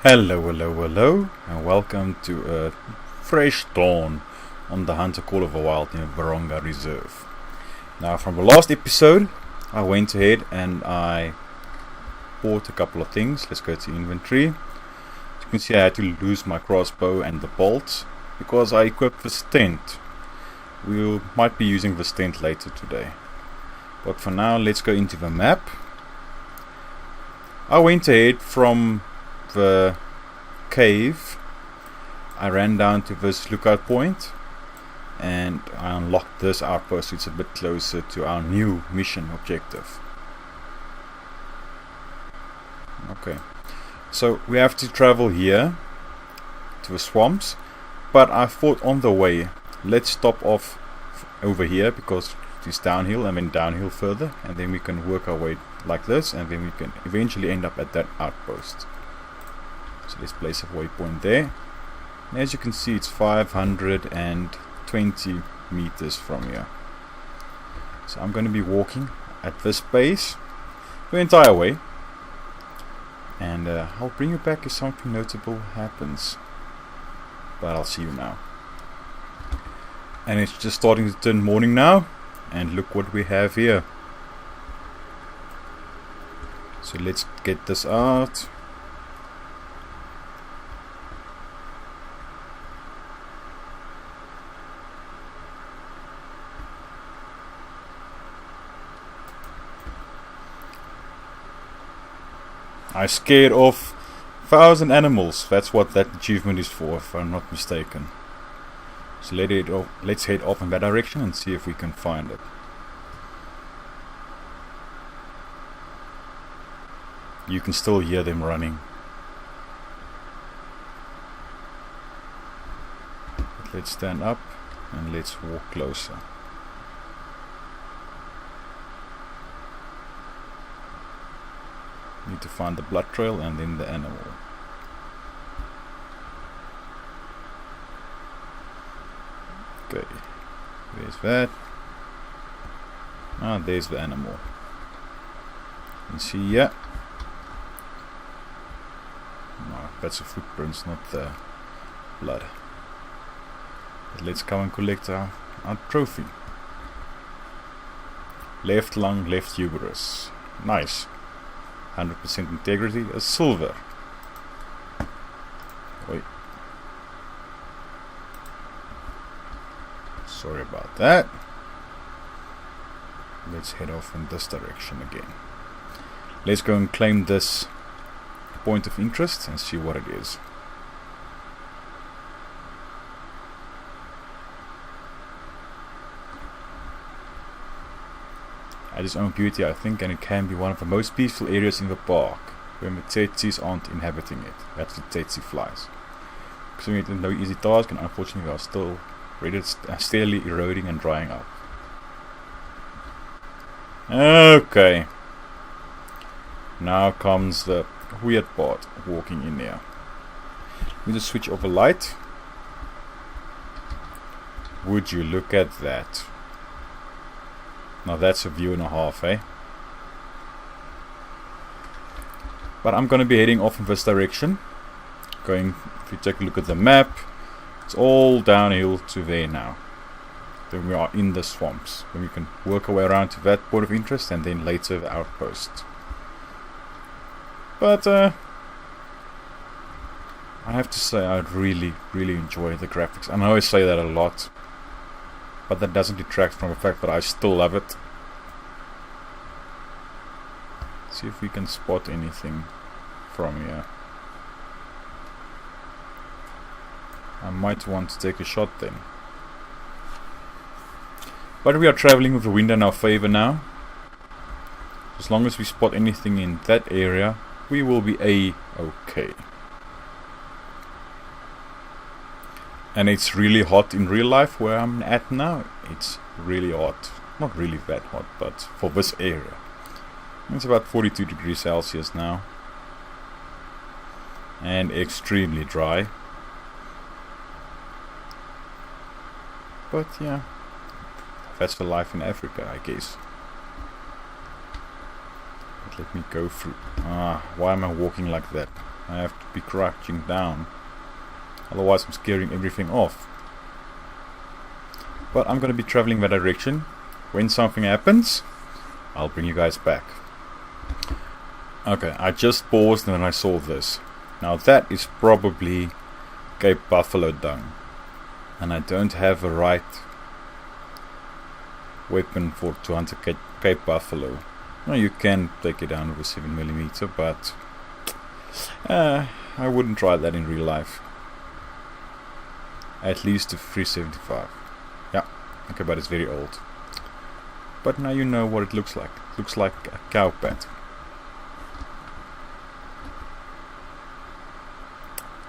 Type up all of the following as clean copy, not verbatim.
Hello, hello, hello, and welcome to a fresh dawn on the Hunter Call of the Wild in Virunga Reserve. Now, from the last episode, I went ahead and I bought a couple of things. Let's go to inventory. As you can see, I had to lose my crossbow and the bolts because I equipped the stent. We might be using the stent later today. But for now, let's go into the map. I went ahead from the cave. I ran down to this lookout point and I unlocked this outpost. It's a bit closer to our new mission objective. Okay, so we have to travel here to the swamps, but I thought on the way let's stop off over here because it's downhill and then downhill further, and then we can work our way like this, and then we can eventually end up at that outpost. So let's place a waypoint there. And as you can see, it's 520 meters from here. So I'm going to be walking at this pace the entire way, and I'll bring you back if something notable happens, but I'll see you now. And it's just starting to turn morning now, and look what we have here. So let's get this out. I scared off 1,000 animals. That's what that achievement is for, if I'm not mistaken. So let's head off in that direction and see if we can find it. You can still hear them running. But let's stand up and let's walk closer. Need to find the blood trail and then the animal. Okay, there's that. Ah, there's the animal. You can see, yeah. No, that's the footprints, not the blood. But let's come and collect our trophy. Left lung, left uterus. Nice. 100% integrity, a silver. Wait. Sorry about that. Let's head off in this direction again. Let's go and claim this point of interest and see what it is. At its own beauty, I think, and it can be one of the most peaceful areas in the park when the tsetsis aren't inhabiting it. That's the tsetse flies. Considering it is no easy task, and unfortunately they are still steadily eroding and drying up. Okay. Now comes the weird part of walking in here. We just switch off a light. Would you look at that? Now that's a view and a half, eh? But I'm going to be heading off in this direction. If you take a look at the map, it's all downhill to there now. Then we are in the swamps. Then we can work our way around to that point of interest and then later the outpost. But I have to say I really enjoy the graphics. And I always say that a lot, but that doesn't detract from the fact that I still love it. See if we can spot anything from here. I might want to take a shot then. But we are traveling with the wind in our favor now. As long as we spot anything in that area, we will be A-okay. And it's really hot in real life where I'm at now. It's really hot. Not really that hot, but for this area. It's about 42 degrees Celsius now. And extremely dry. But yeah, that's the life in Africa, I guess. But let me go through. Why am I walking like that? I have to be crouching down. Otherwise I'm scaring everything off. But I'm going to be traveling that direction. When something happens, I'll bring you guys back. Okay, I just paused when I saw this. Now that is probably Cape Buffalo dung. And I don't have a right weapon to hunt a Cape Buffalo. Well, you can take it down with a 7mm, but I wouldn't try that in real life. At least a 375. Yeah, okay, but it's very old. But now you know what it looks like. It looks like a cow pat.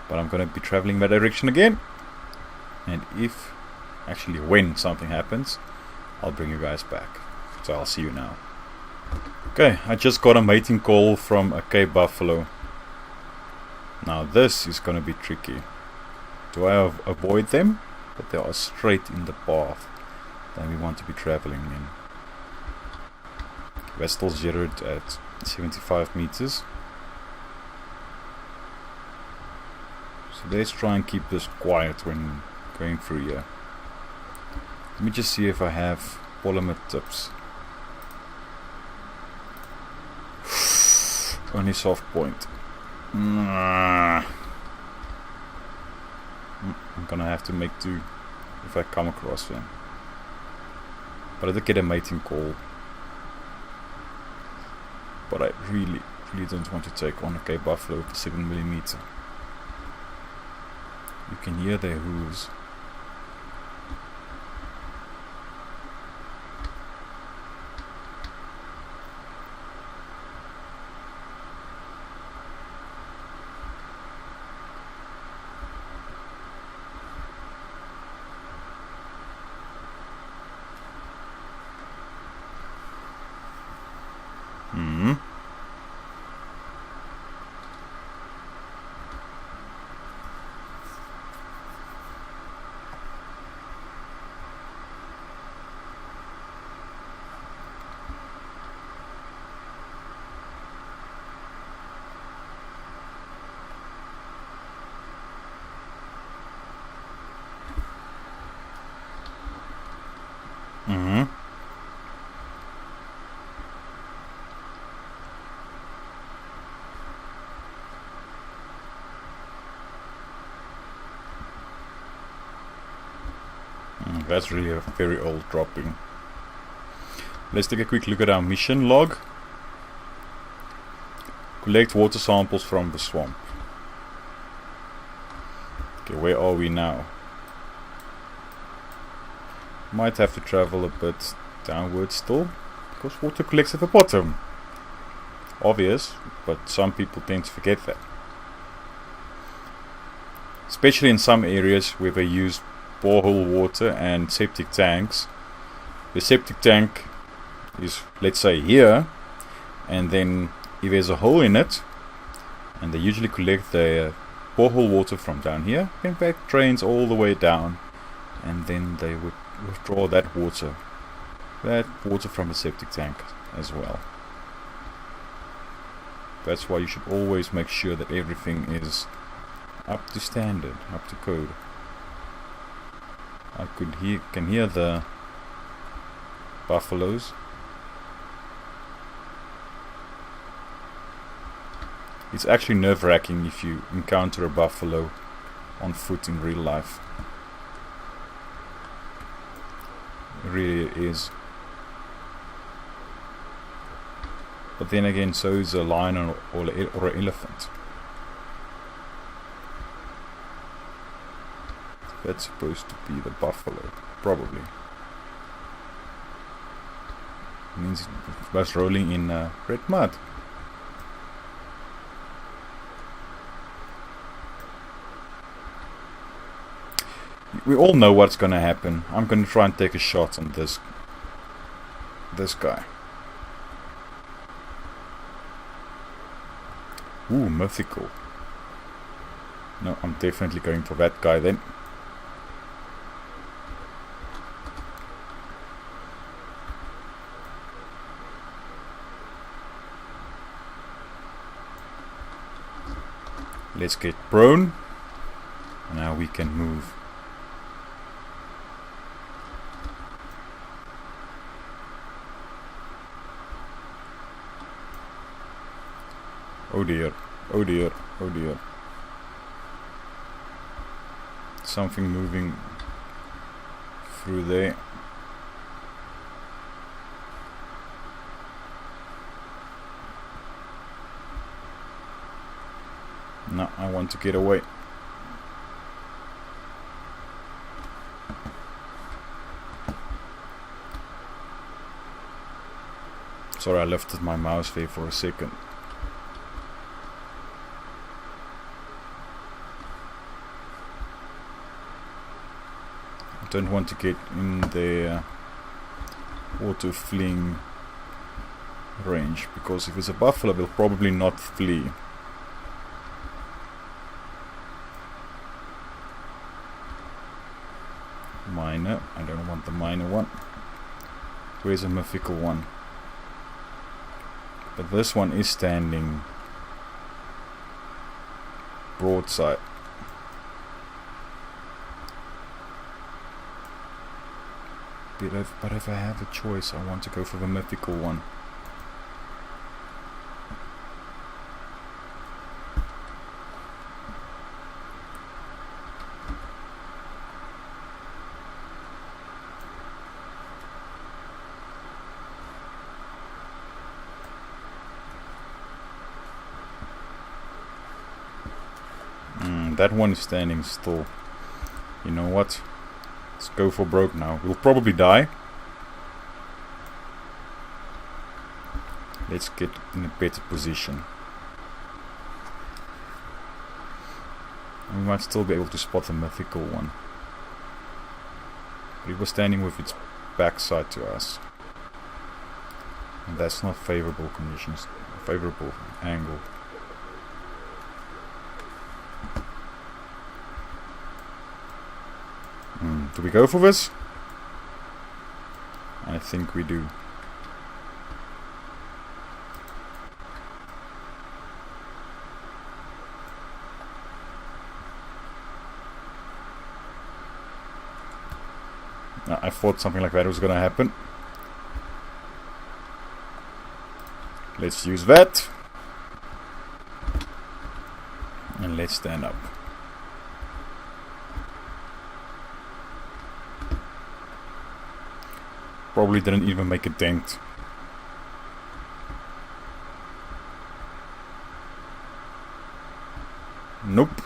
But I'm going to be traveling that direction again. And actually when something happens, I'll bring you guys back. So I'll see you now. Okay, I just got a mating call from a Cape Buffalo. Now this is going to be tricky. Do I avoid them? But they are straight in the path that we want to be traveling in. We're still zeroed at 75 meters. So let's try and keep this quiet when going through here. Let me just see if I have polymer tips. Only soft point. I'm gonna have to make do if I come across them. But I did get a mating call. But I really don't want to take on a Cape Buffalo with 7mm. You can hear their hooves. That's really a very old dropping. Let's take a quick look at our mission log. Collect water samples from the swamp. Okay, where are we now? Might have to travel a bit downwards still, because water collects at the bottom. Obvious, but some people tend to forget that. Especially in some areas where they use borehole water and septic tanks. The septic tank is, let's say, here, and then if there's a hole in it, and they usually collect the borehole water from down here, then that drains all the way down, and then they would withdraw that water from the septic tank as well. That's why you should always make sure that everything is up to standard, up to code. I can hear the buffaloes. It's actually nerve-wracking if you encounter a buffalo on foot in real life. It really is. But then again, so is a lion or an elephant. That's supposed to be the buffalo, probably. It means it was rolling in red mud. We all know what's going to happen. I'm going to try and take a shot on this guy. Ooh, mythical. No, I'm definitely going for that guy then. Let's get prone. Now we can move. Oh dear, oh dear, oh dear. Something moving through there. No, I want to get away. Sorry, I lifted my mouse there for a second. I don't want to get in the auto fleeing range, because if it's a buffalo, they'll probably not flee. Minor, I don't want the minor one. Where's a mythical one? But this one is standing broadside. But if I have a choice, I want to go for the mythical one. That one is standing still. You know what? Let's go for broke now. We'll probably die. Let's get in a better position. We might still be able to spot the mythical one. But it was standing with its backside to us. And that's not favorable conditions. Favorable angle. Do we go for this? I think we do. I thought something like that was gonna happen. Let's use that. And let's stand up. Probably didn't even make a dent. Nope.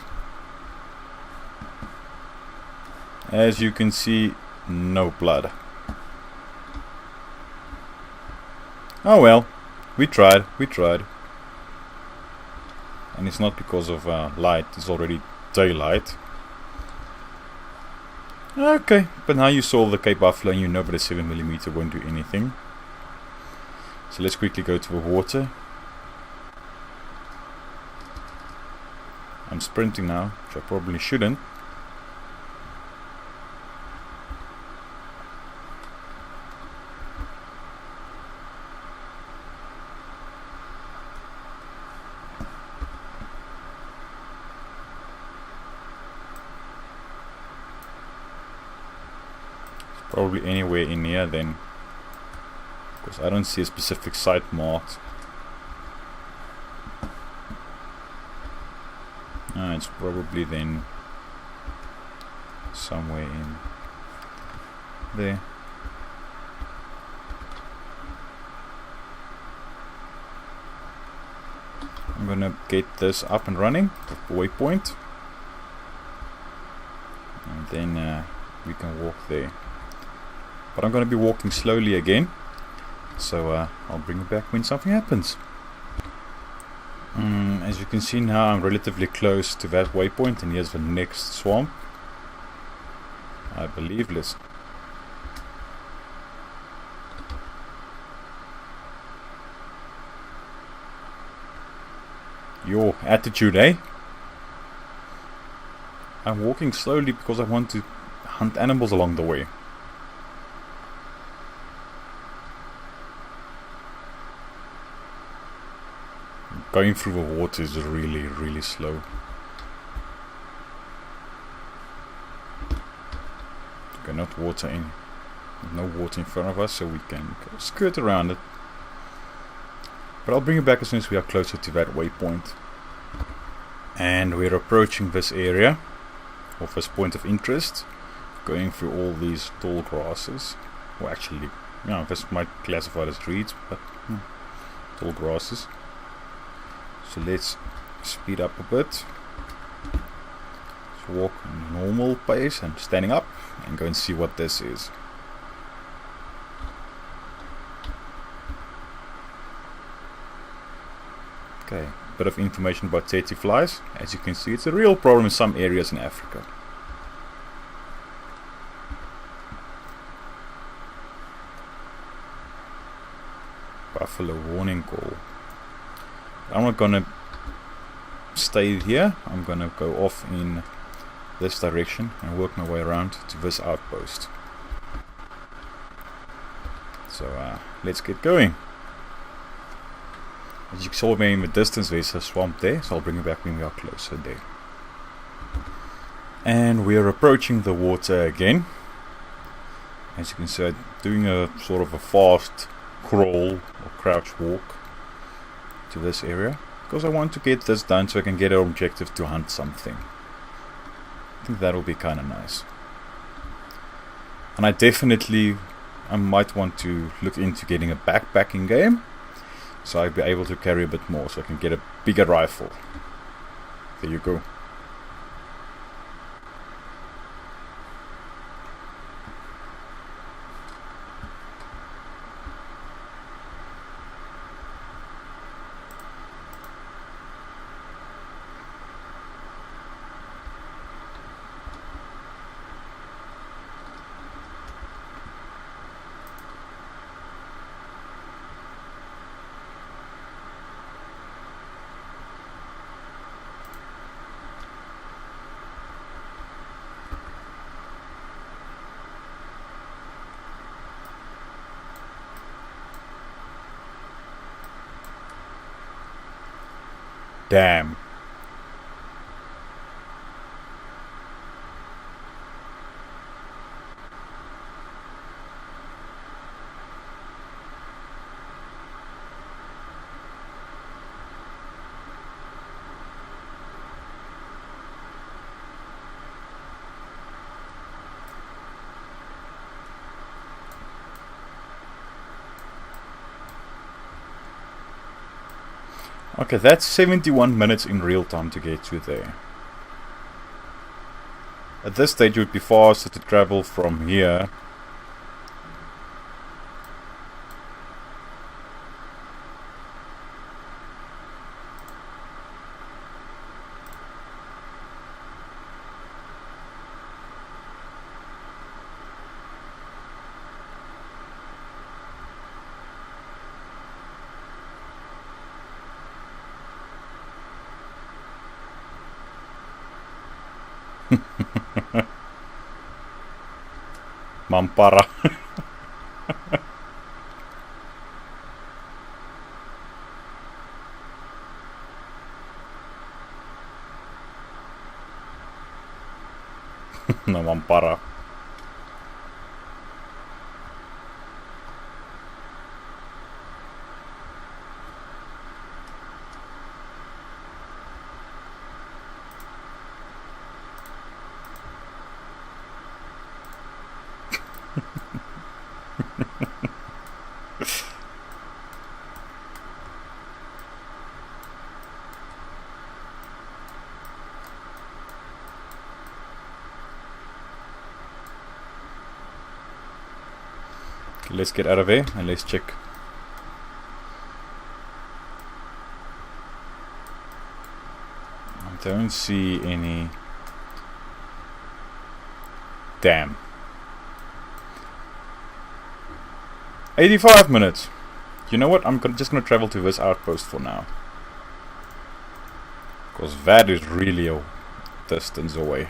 As you can see, no blood. Oh well, we tried. And it's not because of light, it's already daylight. Okay, but now you saw the Cape Buffalo and you know that a 7mm won't do anything. So let's quickly go to the water. I'm sprinting now, which I probably shouldn't. Probably anywhere in here then, because I don't see a specific site marked. It's probably then somewhere in there. I'm gonna get this up and running, the waypoint, and then we can walk there. But I'm going to be walking slowly again, so I'll bring it back when something happens. As you can see now, I'm relatively close to that waypoint, and here's the next swamp. I believe, listen. Your attitude, eh? I'm walking slowly because I want to hunt animals along the way. Going through the water is really, really slow. Okay, not water in. No water in front of us, so we can skirt around it. But I'll bring you back as soon as we are closer to that waypoint. And we're approaching this area of this point of interest, going through all these tall grasses. Well, actually, this might classify as reeds, but tall grasses. So let's speed up a bit. Let's walk at a normal pace and standing up and go and see what this is. Okay, bit of information about tsetse flies. As you can see, it's a real problem in some areas in Africa. Buffalo warning call. I'm not gonna stay here. I'm gonna go off in this direction and work my way around to this outpost. So let's get going. As you saw me in the distance, there's a swamp there, so I'll bring you back when we are closer there. And we are approaching the water again. As you can see, I'm doing a sort of a fast crawl or crouch walk to this area, because I want to get this done so I can get an objective to hunt something. I think that'll be kind of nice. And I might want to look into getting a backpacking game, so I'll be able to carry a bit more, so I can get a bigger rifle. There you go. Damn. Okay, that's 71 minutes in real time to get to there. At this stage it would be faster to travel from here Mampara. No Mampara. Let's get out of here and let's check. I don't see any. Damn. 85 minutes. You know what? I'm just gonna travel to this outpost for now, because that is really a distance away.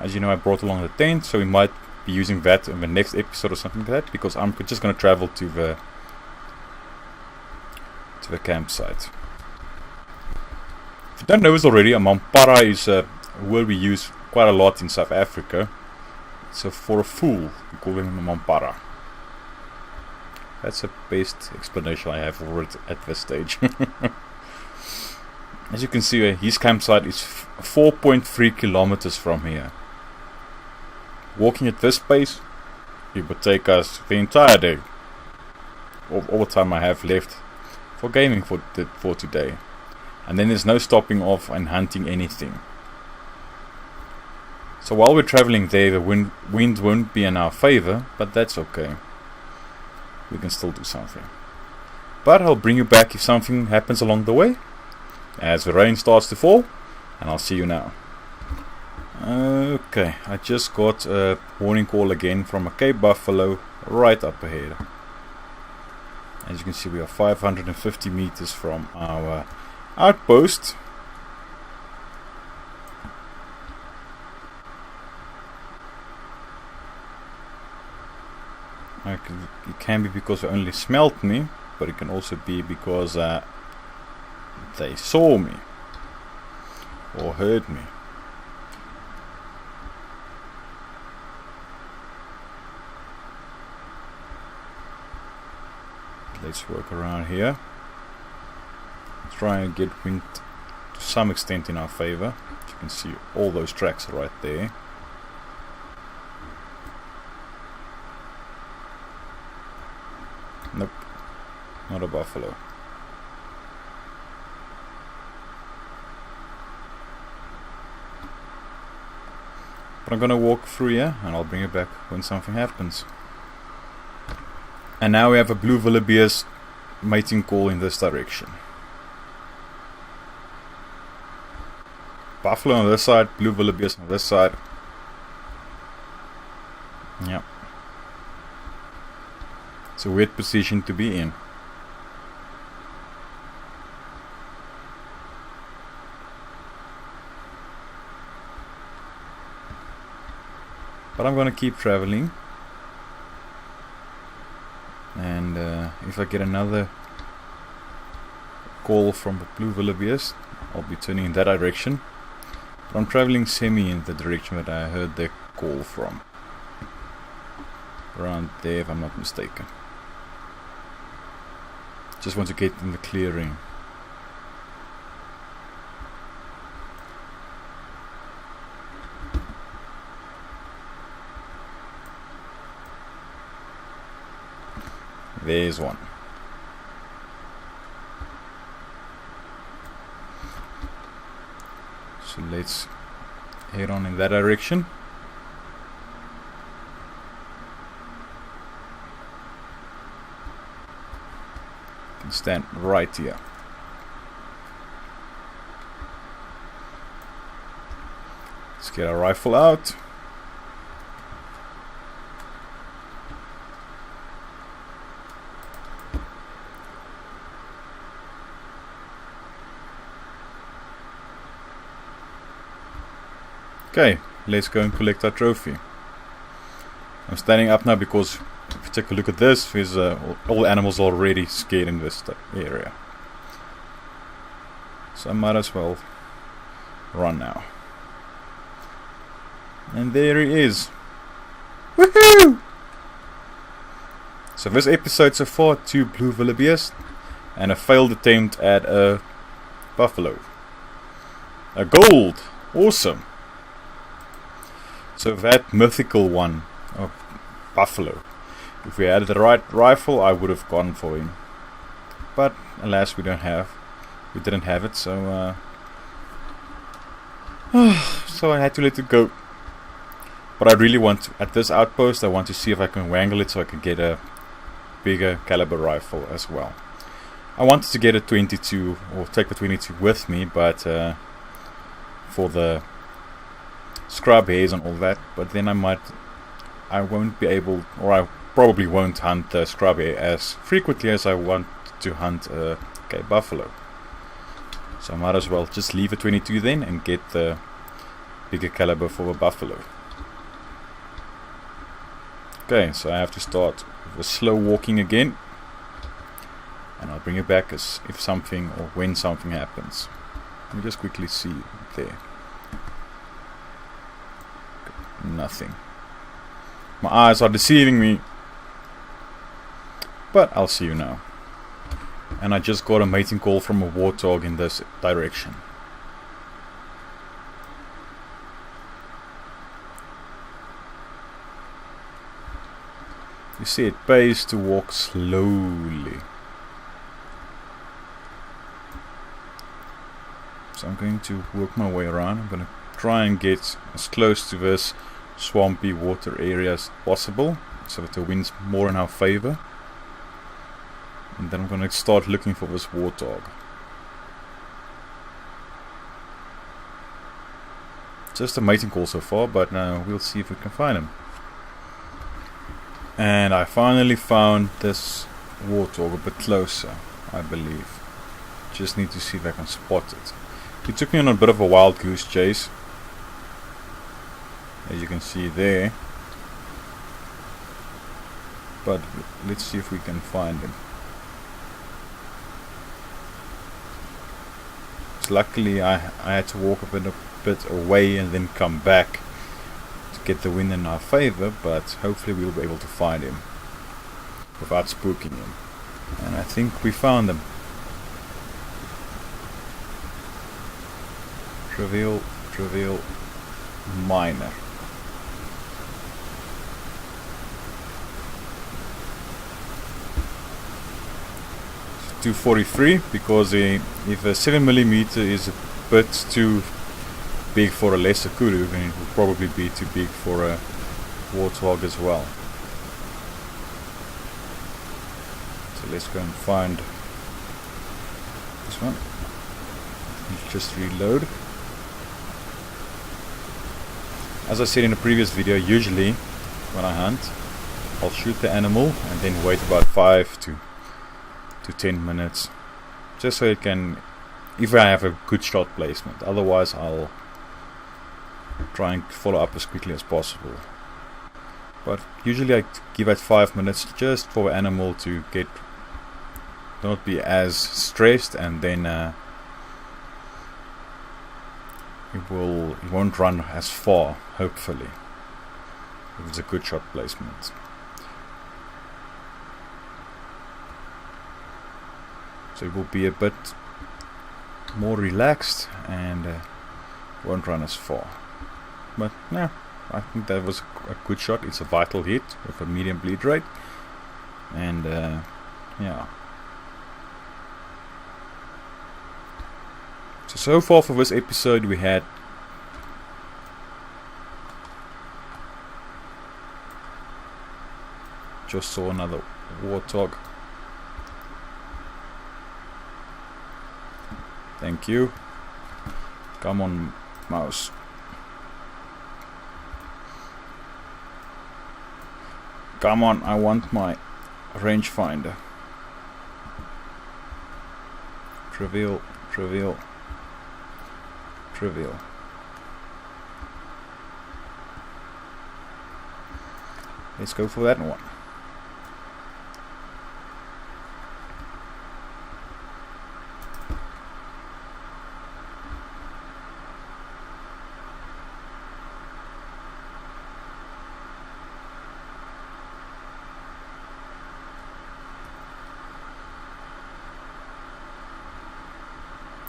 As you know, I brought along the tent, so we might be using that in the next episode or something like that, because I'm just going to travel to the campsite. If you don't know this already, a Mampara is a word we use quite a lot in South Africa. So for a fool, we call him a mampara. That's the best explanation I have for it at this stage. As you can see, his campsite is 4.3 kilometers from here. Walking at this pace, it would take us the entire day. All the time I have left for gaming for today. And then there's no stopping off and hunting anything. So while we're traveling there, the wind won't be in our favor, but that's okay. We can still do something. But I'll bring you back if something happens along the way, as the rain starts to fall, and I'll see you now. Okay, I just got a warning call again from a Cape buffalo right up ahead. As you can see, we are 550 meters from our outpost. It can be because they only smelt me, but it can also be because they saw me or heard me. Let's work around here. Try and get wind to some extent in our favor. As you can see, all those tracks are right there. Nope, not a buffalo. But I'm gonna walk through here and I'll bring it back when something happens. And now we have a blue wildebeest mating call in this direction. Buffalo on this side, blue wildebeest on this side. Yep. It's a weird position to be in. But I'm gonna keep traveling. And if I get another call from the blue wildebeest, I'll be turning in that direction. But I'm traveling semi in the direction that I heard the call from. Around there, if I'm not mistaken. Just want to get in the clearing. There's one. So let's head on in that direction. Can stand right here. Let's get our rifle out. Okay, let's go and collect our trophy. I'm standing up now because if you take a look at this, there's all the animals already scared in this area. So I might as well run now. And there he is. Woohoo! So this episode so far, 2 blue wildebeest and a failed attempt at a buffalo. A gold! Awesome! So that mythical one, buffalo, if we had the right rifle, I would have gone for him. But alas, we didn't have it, so so I had to let it go. But I really want to, at this outpost, I want to see if I can wangle it so I can get a bigger caliber rifle as well. I wanted to get a 22 or take the 22 with me, but for the scrub hairs and all that, but then I won't be able, or I probably won't hunt the scrub hare as frequently as I want to hunt a buffalo. So I might as well just leave a 22 then and get the bigger caliber for a buffalo. Okay, so I have to start with the slow walking again, and I'll bring it back as if something or when something happens. Let me just quickly see there. Nothing. My eyes are deceiving me. But I'll see you now. And I just got a mating call from a warthog in this direction. You see, it pays to walk slowly. So I'm going to work my way around. I'm going to try and get as close to this swampy water area as possible, so that the wind's more in our favor. And then I'm going to start looking for this warthog. Just a mating call so far, but now we'll see if we can find him. And I finally found this warthog a bit closer, I believe. Just need to see if I can spot it. He took me on a bit of a wild goose chase, as you can see there. But let's see if we can find him. So luckily I had to walk a bit away and then come back to get the wind in our favor, but hopefully we'll be able to find him without spooking him. And I think we found him. Trivial minor. 243, because if a 7mm is a bit too big for a lesser kudu, then it will probably be too big for a warthog as well. So let's go and find this one. Let's just reload. As I said in a previous video, usually when I hunt, I'll shoot the animal and then wait about 5 to 10 minutes, just so it can, if I have a good shot placement. Otherwise I'll try and follow up as quickly as possible. But usually I give it 5 minutes just for the animal to not be as stressed, and then it won't run as far, hopefully, if it's a good shot placement. So it will be a bit more relaxed and won't run as far. But yeah, I think that was a good shot. It's a vital hit with a medium bleed rate, and yeah. So far for this episode we had just saw another warthog. Thank you. Come on, mouse. Come on, I want my rangefinder. Trivial. Let's go for that one.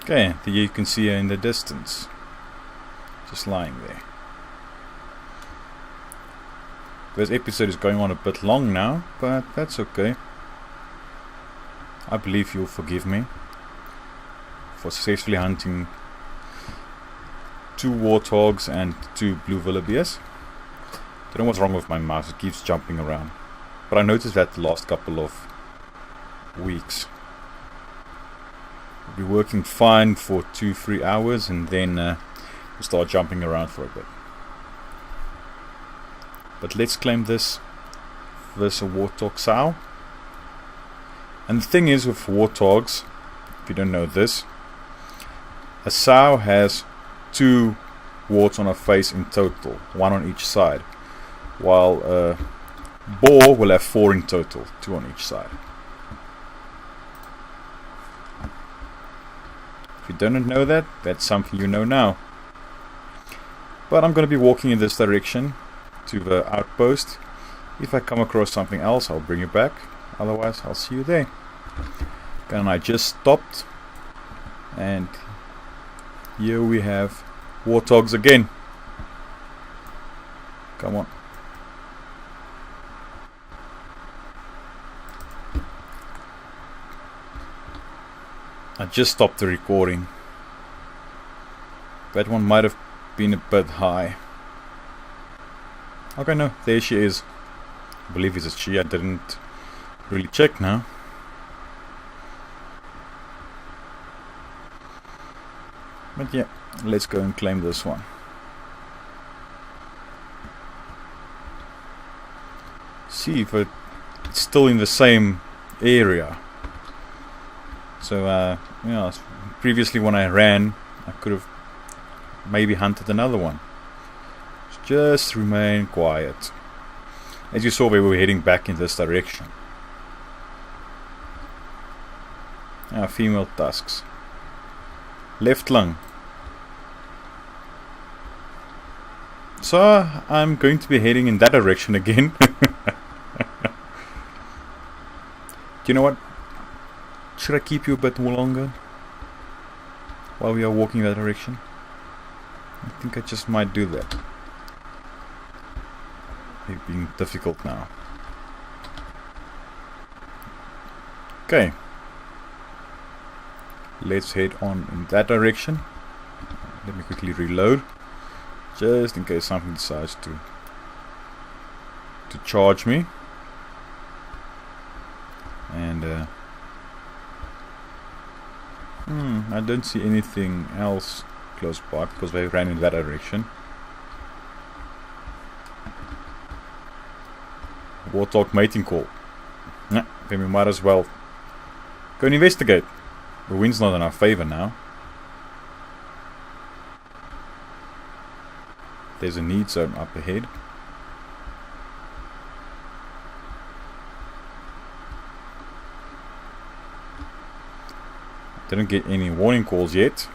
Okay, you can see her in the distance, just lying there. This episode is going on a bit long now, but that's okay. I believe you'll forgive me for successfully hunting 2 warthogs and 2 blue wildebeests. Don't know what's wrong with my mouse, it keeps jumping around. But I noticed that the last couple of weeks. We'll be working fine for 2-3 hours, and then we'll start jumping around for a bit. But let's claim this a warthog sow. And the thing is with warthogs, if you don't know this, a sow has 2 warts on her face in total, 1 on each side, while a boar will have 4 in total, 2 on each side. If you don't know that, that's something you know now. But I'm going to be walking in this direction, to the outpost. If I come across something else, I'll bring you back. Otherwise, I'll see you there. And I just stopped, and here we have Warthogs again. Come on. I just stopped the recording. That one might have been a bit high. Okay, no, there she is. I believe it's a she. I didn't really check now. But yeah, let's go and claim this one. See if it's still in the same area. So, yeah, previously when I ran, I could have maybe hunted another one. Just remain quiet. As you saw, we were heading back in this direction. Female tusks. Left lung. So, I'm going to be heading in that direction again. Do you know what? Should I keep you a bit more longer while we are walking that direction? I think I just might do that. It's being difficult now. Okay. Let's head on in that direction. Let me quickly reload, just in case something decides to charge me. And I don't see anything else close by because they ran in that direction. Warthog mating call. Nah, then we might as well go and investigate. The wind's not in our favor now. There's a need zone up ahead. Didn't get any warning calls yet.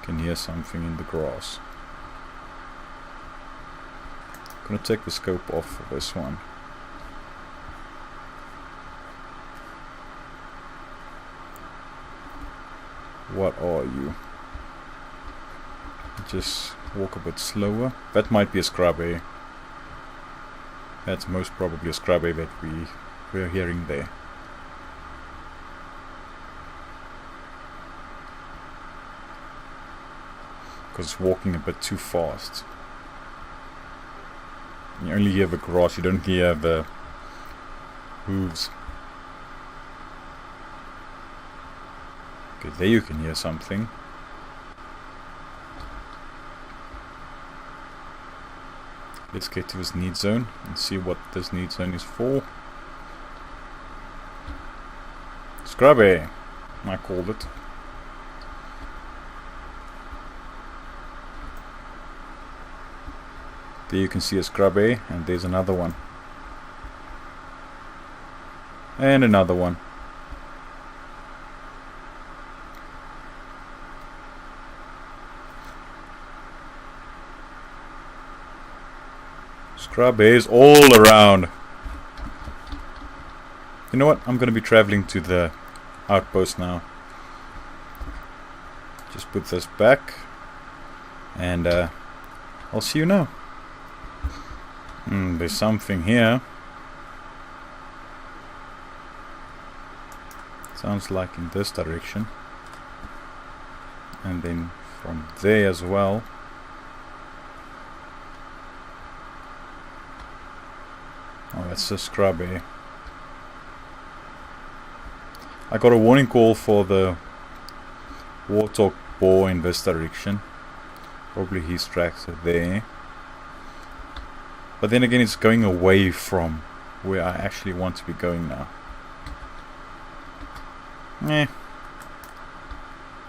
Can hear something in the grass. Gonna take the scope off for this one. What are you? Just walk a bit slower. That might be a scrubby. That's most probably a scrubby that we're hearing there. Because it's walking a bit too fast. You only hear the grass, you don't hear the hooves. Okay, there you can hear something. Let's get to this need zone and see what this need zone is for. Scrubby, I called it. There you can see a scrubby, and there's another one. And another one. Scrubbies all around. You know what? I'm going to be traveling to the outpost now. Just put this back. And I'll see you now. There's something here. Sounds like in this direction. And then from there as well. Oh, that's a scrubby. I got a warning call for the Warthog boar in this direction. Probably his tracks are there. But then again, it's going away from where I actually want to be going now.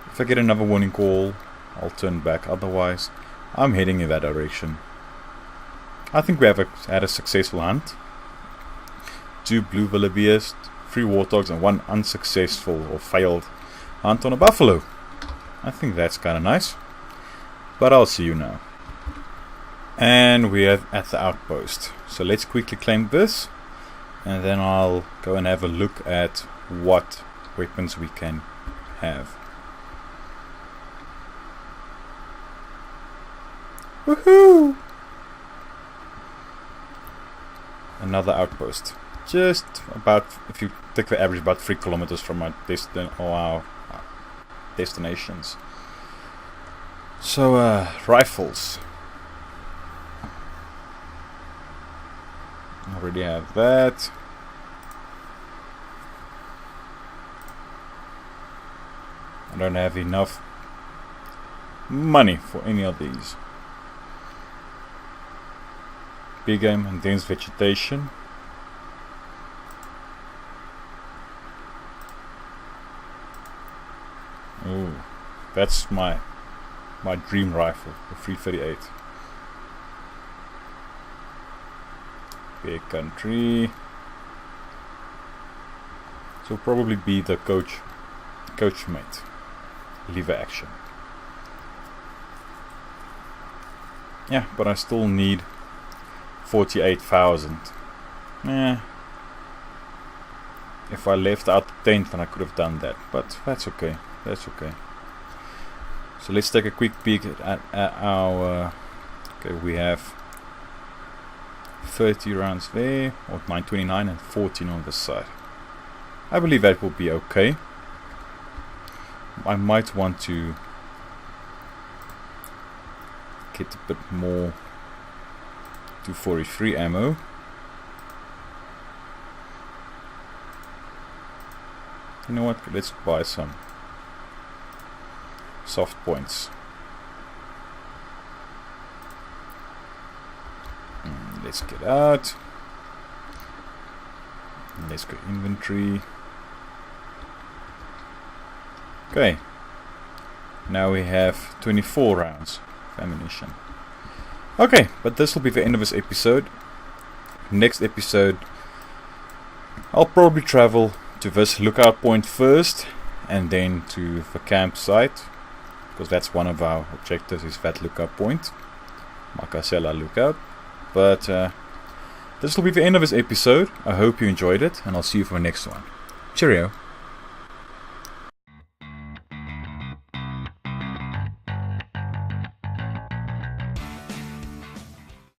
If I get another warning call, I'll turn back. Otherwise, I'm heading in that direction. I think we have had a successful hunt. 2 blue wildebeests, 3 warthogs, and 1 unsuccessful or failed hunt on a buffalo. I think that's kind of nice. But I'll see you now. And we're at the outpost. So let's quickly claim this. And then I'll go and have a look at what weapons we can have. Woohoo! Another outpost. Just about, if you take the average, about 3 kilometers from our destinations. So, rifles. Already have that. I don't have enough money for any of these. Big game and dense vegetation. Ooh, that's my dream rifle, the 338. Big country. So will probably be the coach mate. Lever action. Yeah, but I still need 48,000. If I left out the tent, then I could have done that, but that's okay. That's okay. So let's take a quick peek at our. Okay, we have 30 rounds there, or 929 and 14 on this side. I believe that will be okay. I might want to get a bit more 243 ammo. You know what? Let's buy some soft points. Let's get out. Let's go inventory. Okay. Now we have 24 rounds of ammunition. Okay, but this will be the end of this episode. Next episode, I'll probably travel to this lookout point first, and then to the campsite, because that's one of our objectives, is that lookout point, Makasela lookout. But this will be the end of this episode. I hope you enjoyed it, and I'll see you for the next one. Cheerio.